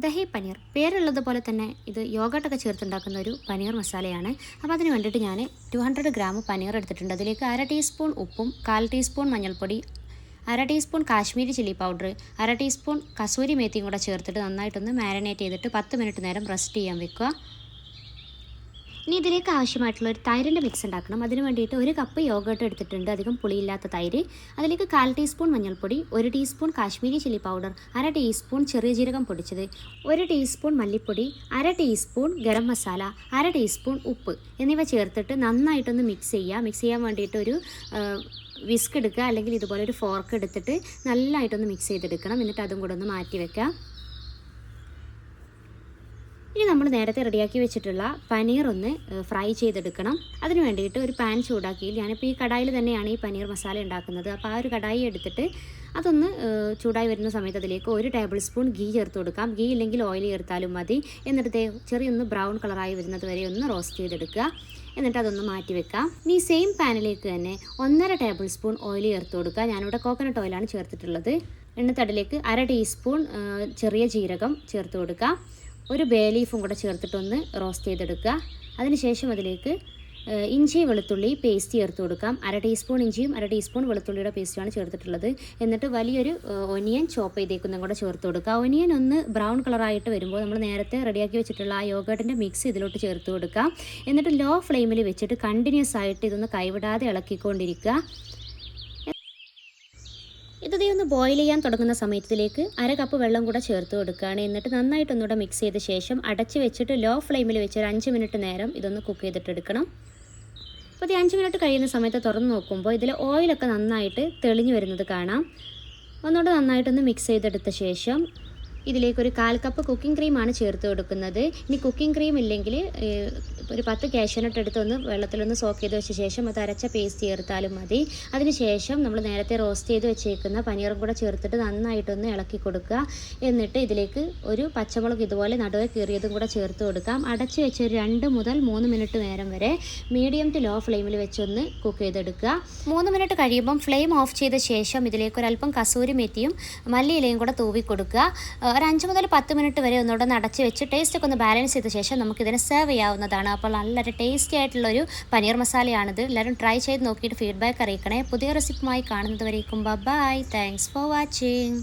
ദഹി പനീർ പേരുള്ളതുപോലെ തന്നെ ഇത് യോഗട്ടൊക്കെ ചേർത്തുണ്ടാക്കുന്ന ഒരു പനീർ മസാലയാണ്. അപ്പോൾ അതിന് വേണ്ടിയിട്ട് ഞാൻ 200 ഗ്രാം പനീർ എടുത്തിട്ടുണ്ട്. അതിലേക്ക് 1/2 ടീസ്പൂൺ ഉപ്പും 1/4 ടീസ്പൂൺ മഞ്ഞൾപ്പൊടി, 1/2 teaspoon Kashmiri chilli powder, 1/2 teaspoon kasuri മേത്തിയും കൂടെ ചേർത്തിട്ട് നന്നായിട്ടൊന്ന് മാരിനേറ്റ് ചെയ്തിട്ട് 10 മിനിറ്റ് നേരം റെസ്റ്റ് ചെയ്യാൻ വെക്കുക. ഇനി ഇതിലേക്ക് ആവശ്യമായിട്ടുള്ള ഒരു തൈരിൻ്റെ മിക്സ് ഉണ്ടാക്കണം. അതിന് വേണ്ടിയിട്ട് 1 കപ്പ് യോഗട്ട് എടുത്തിട്ടുണ്ട്, അധികം പുളിയില്ലാത്ത തൈര്. അതിലേക്ക് 1/4 ടീസ്പൂൺ മഞ്ഞൾപ്പൊടി, 1 teaspoon Kashmiri chilli powder, 1/2 teaspoon ചെറിയ ജീരകം പൊടിച്ചത്, 1 ടീസ്പൂൺ മല്ലിപ്പൊടി, 1/2 ടീസ്പൂൺ ഗരം മസാല, 1/2 ടീസ്പൂൺ ഉപ്പ് എന്നിവ ചേർത്തിട്ട് നന്നായിട്ടൊന്ന് മിക്സ് ചെയ്യുക. മിക്സ് ചെയ്യാൻ വേണ്ടിയിട്ട് ഒരു വിസ്ക് എടുക്കുക, അല്ലെങ്കിൽ ഇതുപോലെ ഒരു ഫോർക്ക് എടുത്തിട്ട് നല്ലതായിട്ടൊന്ന് മിക്സ് ചെയ്തെടുക്കണം. എന്നിട്ട് അതും കൂടെ ഒന്ന് മാറ്റി വെക്കുക. ഇനി നമ്മൾ നേരത്തെ റെഡിയാക്കി വെച്ചിട്ടുള്ള പനീർ ഒന്ന് ഫ്രൈ ചെയ്തെടുക്കണം. അതിന് വേണ്ടിയിട്ട് ഒരു പാൻ ചൂടാക്കി, ഞാനിപ്പോൾ ഈ കടായിൽ തന്നെയാണ് ഈ പനീർ മസാല ഉണ്ടാക്കുന്നത്. അപ്പോൾ ആ ഒരു കടായി എടുത്തിട്ട് അതൊന്ന് ചൂടായി വരുന്ന സമയത്ത് അതിലേക്ക് 1 ടേബിൾ സ്പൂൺ ഗീ ചേർത്ത് കൊടുക്കാം. ഗീ ഇല്ലെങ്കിൽ ഓയിൽ ചേർത്താലും മതി. എന്നിട്ട് ചെറിയൊന്ന് ബ്രൗൺ കളറായി വരുന്നത് വരെ ഒന്ന് റോസ്റ്റ് ചെയ്തെടുക്കുക. എന്നിട്ട് അതൊന്ന് മാറ്റി വെക്കാം. ഇനി സെയിം പാനിലേക്ക് തന്നെ 1.5 ടേബിൾ സ്പൂൺ ഓയിൽ ചേർത്ത് കൊടുക്കുക. ഞാനിവിടെ കോക്കനട്ട് ഓയിലാണ് ചേർത്തിട്ടുള്ളത്. എന്നിട്ട് അതിലേക്ക് 1/2 ടീസ്പൂൺ ചെറിയ ജീരകം ചേർത്ത് കൊടുക്കുക. ഒരു ബേ ലീഫും കൂടെ ചേർത്തിട്ടൊന്ന് റോസ്റ്റ് ചെയ്തെടുക്കുക. അതിനുശേഷം അതിലേക്ക് ഇഞ്ചി വെളുത്തുള്ളി പേസ്റ്റ് ചേർത്ത് കൊടുക്കാം. 1/2 ടീസ്പൂൺ ഇഞ്ചിയും 1/2 ടീസ്പൂൺ വെളുത്തുള്ളിയുടെ പേസ്റ്റുമാണ് ചേർത്തിട്ടുള്ളത്. എന്നിട്ട് വലിയൊരു ഒനിയൻ ചോപ്പ് ചെയ്തേക്കുന്നതും കൂടെ ചേർത്ത് കൊടുക്കുക. ഒനിയൻ ഒന്ന് ബ്രൗൺ കളറായിട്ട് വരുമ്പോൾ നമ്മൾ നേരത്തെ റെഡിയാക്കി വെച്ചിട്ടുള്ള ആ യോഗട്ടിൻ്റെ മിക്സ് ഇതിലോട്ട് ചേർത്ത് കൊടുക്കാം. എന്നിട്ട് ലോ ഫ്ലെയിമിൽ വെച്ചിട്ട് കണ്ടിന്യൂസ് ആയിട്ട് ഇതൊന്ന് കൈവിടാതെ ഇളക്കിക്കൊണ്ടിരിക്കുക. ഇതേ ഒന്ന് ബോയിൽ ചെയ്യാൻ തുടങ്ങുന്ന സമയത്തിലേക്ക് 1/2 കപ്പ് വെള്ളം കൂടെ ചേർത്ത് കൊടുക്കുകയാണ്. എന്നിട്ട് നന്നായിട്ടൊന്നുകൂടെ മിക്സ് ചെയ്ത ശേഷം അടച്ച് വെച്ചിട്ട് ലോ ഫ്ലെയിമിൽ വെച്ച് ഒരു 5 മിനിറ്റ് നേരം ഇതൊന്ന് കുക്ക് ചെയ്തിട്ടെടുക്കണം. അപ്പോൾ 5 മിനിറ്റ് കഴിയുന്ന സമയത്ത് തുറന്ന് നോക്കുമ്പോൾ ഇതിൽ ഓയിലൊക്കെ നന്നായിട്ട് തെളിഞ്ഞു വരുന്നത് കാണാം. ഒന്നുകൂടെ നന്നായിട്ടൊന്ന് മിക്സ് ചെയ്തെടുത്ത ശേഷം ഇതിലേക്കൊരു 1/4 കപ്പ് കുക്കിംഗ് ക്രീമാണ് ചേർത്ത് കൊടുക്കുന്നത്. ഇനി കുക്കിംഗ് ക്രീം ഇല്ലെങ്കിൽ ഒരു 10 കാഷ്യൂനട്ട് എടുത്തൊന്ന് വെള്ളത്തിലൊന്ന് സോക്ക് ചെയ്ത് വെച്ച ശേഷം അത് അരച്ച പേസ്റ്റ് ചേർത്താലും മതി. അതിനുശേഷം നമ്മൾ നേരത്തെ റോസ്റ്റ് ചെയ്ത് വെച്ചേക്കുന്ന പനീറും കൂടെ ചേർത്തിട്ട് നന്നായിട്ടൊന്ന് ഇളക്കി കൊടുക്കുക. എന്നിട്ട് ഇതിലേക്ക് ഒരു പച്ചമുളക് ഇതുപോലെ നടുവെ കീറിയതും കൂടെ ചേർത്ത് കൊടുക്കാം. അടച്ച് വെച്ച് ഒരു 2 മുതൽ 3 മിനിറ്റ് നേരം വരെ മീഡിയം ടു ലോ ഫ്ലെയിമിൽ വെച്ചൊന്ന് കുക്ക് ചെയ്തെടുക്കുക. 3 മിനിറ്റ് കഴിയുമ്പം ഫ്ലെയിം ഓഫ് ചെയ്ത ശേഷം ഇതിലേക്ക് ഒരല്പം കസൂരി മേത്തിയും മല്ലിയിലയും കൂടെ തൂവി കൊടുക്കുക. ഒരു 5 മുതൽ 10 മിനിറ്റ് വരെ ഒന്നുകൂടെ അടച്ച് വെച്ച് ടേസ്റ്റൊക്കെ ഒന്ന് ബാലൻസ് ചെയ്ത ശേഷം നമുക്കിതിനെ സെർവ് ചെയ്യാവുന്നതാണ്. അപ്പോൾ നല്ലൊരു ടേസ്റ്റി ആയിട്ടുള്ളൊരു പനീർ മസാലയാണിത്. എല്ലാവരും ട്രൈ ചെയ്ത് നോക്കിയിട്ട് ഫീഡ്ബാക്ക് അറിയിക്കണേ. പുതിയ റെസിപ്പിയുമായി കാണുന്നത് വരേക്കും ബൈ. Thanks for watching.